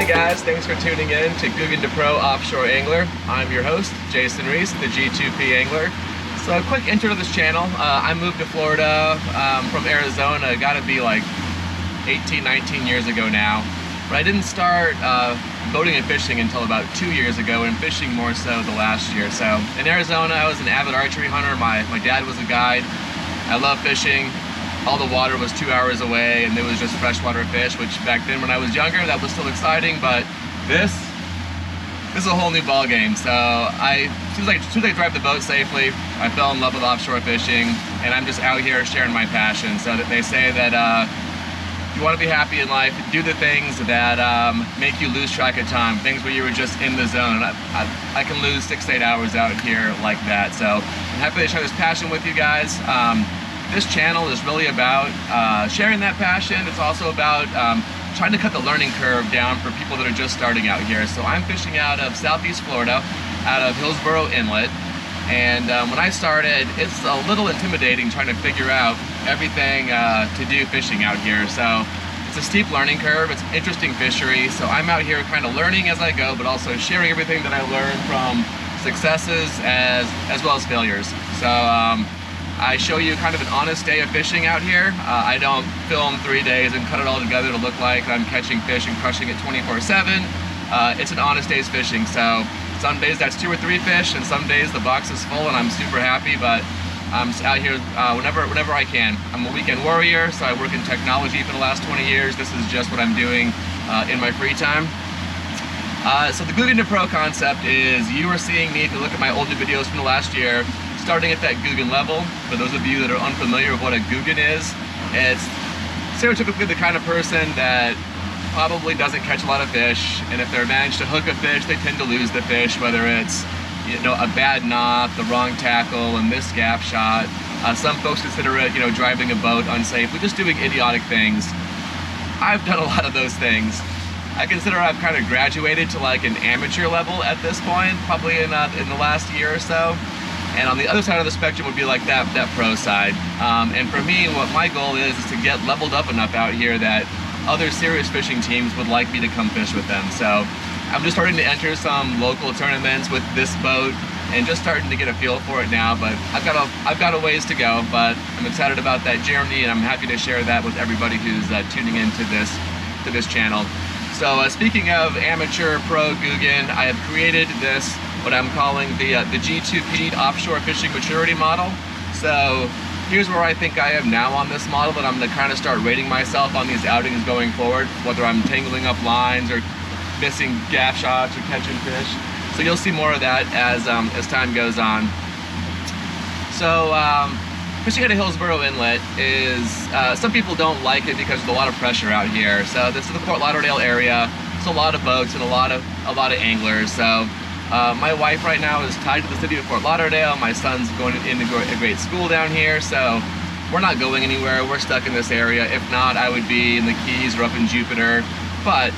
guys, thanks for tuning in to Googan to Pro Offshore Angler. I'm your host, Jason Reese, the G2P Angler. So a quick intro to this channel. I moved to Florida from Arizona, gotta be like 18, 19 years ago now. But I didn't start boating and fishing until about 2 years ago, and fishing more so the last year. So in Arizona, I was an avid archery hunter. My dad was a guide. I love fishing. All the water was 2 hours away, and it was just freshwater fish, which back then when I was younger, that was still exciting. But this is a whole new ball game. So as soon as I drive the boat safely, I fell in love with offshore fishing, and I'm just out here sharing my passion. So that they say that if you want to be happy in life, do the things that make you lose track of time, things where you were just in the zone. I can lose 6 to 8 hours out here like that. So I'm happy to share this passion with you guys. This channel is really about sharing that passion. It's also about trying to cut the learning curve down for people that are just starting out here. So I'm fishing out of Southeast Florida, out of Hillsborough Inlet. And when I started, it's a little intimidating trying to figure out everything to do fishing out here. So it's a steep learning curve. It's an interesting fishery. So I'm out here kind of learning as I go, but also sharing everything that I learned from successes as well as failures. So I show you kind of an honest day of fishing out here. I don't film 3 days and cut it all together to look like I'm catching fish and crushing it 24/7. It's an honest day's fishing. So some days that's 2 or 3 fish, and some days the box is full and I'm super happy, but I'm out here whenever I can. I'm a weekend warrior, so I work in technology for the last 20 years. This is just what I'm doing in my free time. So the Googan to Pro concept is, you are seeing me, if you look at my older videos from the last year, starting at that Googan level. For those of you that are unfamiliar with what a Googan is, it's stereotypically the kind of person that probably doesn't catch a lot of fish, and if they're managed to hook a fish, they tend to lose the fish, whether it's a bad knot, the wrong tackle, a missed gap shot. Some folks consider it driving a boat unsafe. We're just doing idiotic things. I've done a lot of those things. I consider I've kind of graduated to like an amateur level at this point, probably in the last year or so. And on the other side of the spectrum would be like that pro side. And for me, what my goal is to get leveled up enough out here that other serious fishing teams would like me to come fish with them. So I'm just starting to enter some local tournaments with this boat and just starting to get a feel for it now. But I've got a ways to go, but I'm excited about that journey, and I'm happy to share that with everybody who's tuning into this channel. So speaking of amateur pro Googan, I have created this, what I'm calling the G2P offshore fishing maturity model. So here's where I think I am now on this model, but I'm going to kind of start rating myself on these outings going forward, whether I'm tangling up lines or missing gap shots or catching fish. So you'll see more of that as time goes on. So fishing at a Hillsborough Inlet is, some people don't like it because there's a lot of pressure out here. So this is the Fort Lauderdale area. It's a lot of boats and a lot of anglers. So my wife right now is tied to the city of Fort Lauderdale. My son's going into a great school down here, so we're not going anywhere. We're stuck in this area. If not, I would be in the Keys or up in Jupiter. But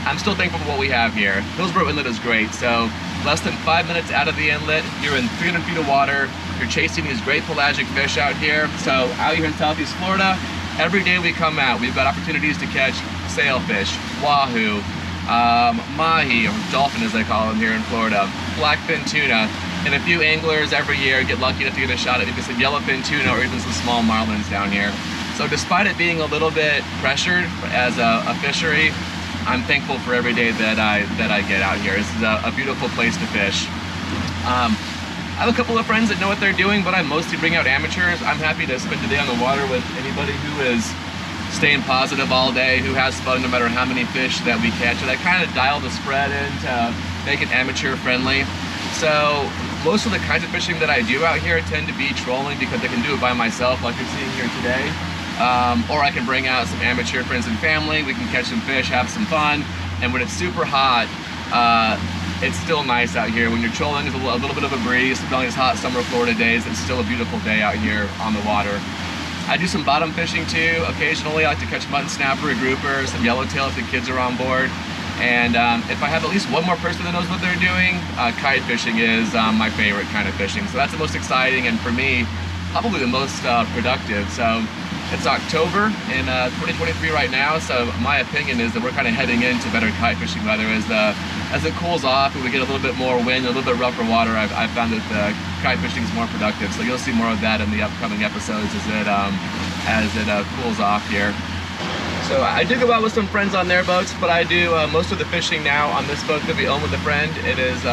I'm still thankful for what we have here. Hillsborough Inlet is great. So less than 5 minutes out of the inlet, you're in 300 feet of water. You're chasing these great pelagic fish out here. So out here in Southeast Florida, every day we come out, we've got opportunities to catch sailfish, wahoo, mahi, or dolphin as they call them here in Florida, blackfin tuna, and a few anglers every year get lucky enough to get a shot at maybe some yellowfin tuna or even some small marlins down here. So despite it being a little bit pressured as a fishery, I'm thankful for every day that I get out here. This is a beautiful place to fish. I have a couple of friends that know what they're doing, but I mostly bring out amateurs. I'm happy to spend the day on the water with anybody who is staying positive all day, who has fun no matter how many fish that we catch. And I kind of dial the spread in to make it amateur friendly. So most of the kinds of fishing that I do out here tend to be trolling, because I can do it by myself like you're seeing here today. Or I can bring out some amateur friends and family. We can catch some fish, have some fun. And when it's super hot, it's still nice out here. When you're trolling, it's a little bit of a breeze. On these hot summer Florida days, it's still a beautiful day out here on the water. I do some bottom fishing too. Occasionally I like to catch mutton snapper, a grouper, some yellowtail if the kids are on board. And if I have at least one more person that knows what they're doing, kite fishing is my favorite kind of fishing. So that's the most exciting, and for me, probably the most productive. So It's October in 2023 right now, so my opinion is that we're kind of heading into better kite fishing weather as it cools off and we get a little bit more wind, a little bit rougher water. I've found that kite fishing is more productive, so you'll see more of that in the upcoming episodes as it cools off here. So I do go out with some friends on their boats, but I do most of the fishing now on this boat that we own with a friend. It is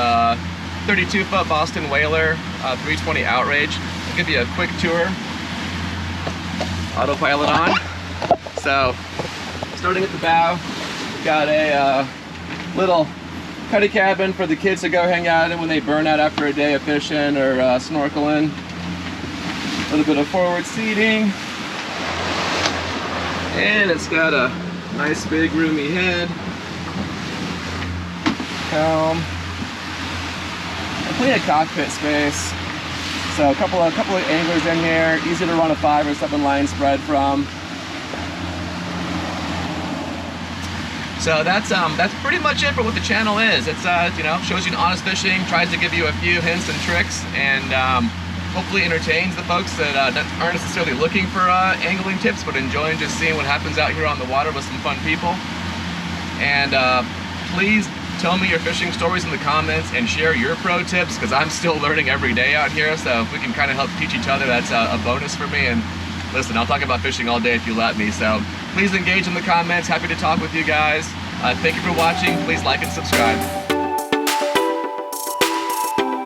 32-foot Boston Whaler, 320 outrage. I'll give you a quick tour. Autopilot on. So, starting at the bow, got a little cuddy cabin for the kids to go hang out in when they burn out after a day of fishing or snorkeling. A little bit of forward seating. And it's got a nice big roomy head. Helm. And plenty of cockpit space. So a couple of anglers in here, easy to run a 5 or 7 line spread from. So that's pretty much it for what the channel is. It's you know, shows you honest fishing, tries to give you a few hints and tricks, and hopefully entertains the folks that aren't necessarily looking for angling tips, but enjoying just seeing what happens out here on the water with some fun people. And please tell me your fishing stories in the comments and share your pro tips, because I'm still learning every day out here. So if we can kind of help teach each other, that's a bonus for me. And listen, I'll talk about fishing all day if you let me. So please engage in the comments. Happy to talk with you guys. Thank you for watching. Please like and subscribe.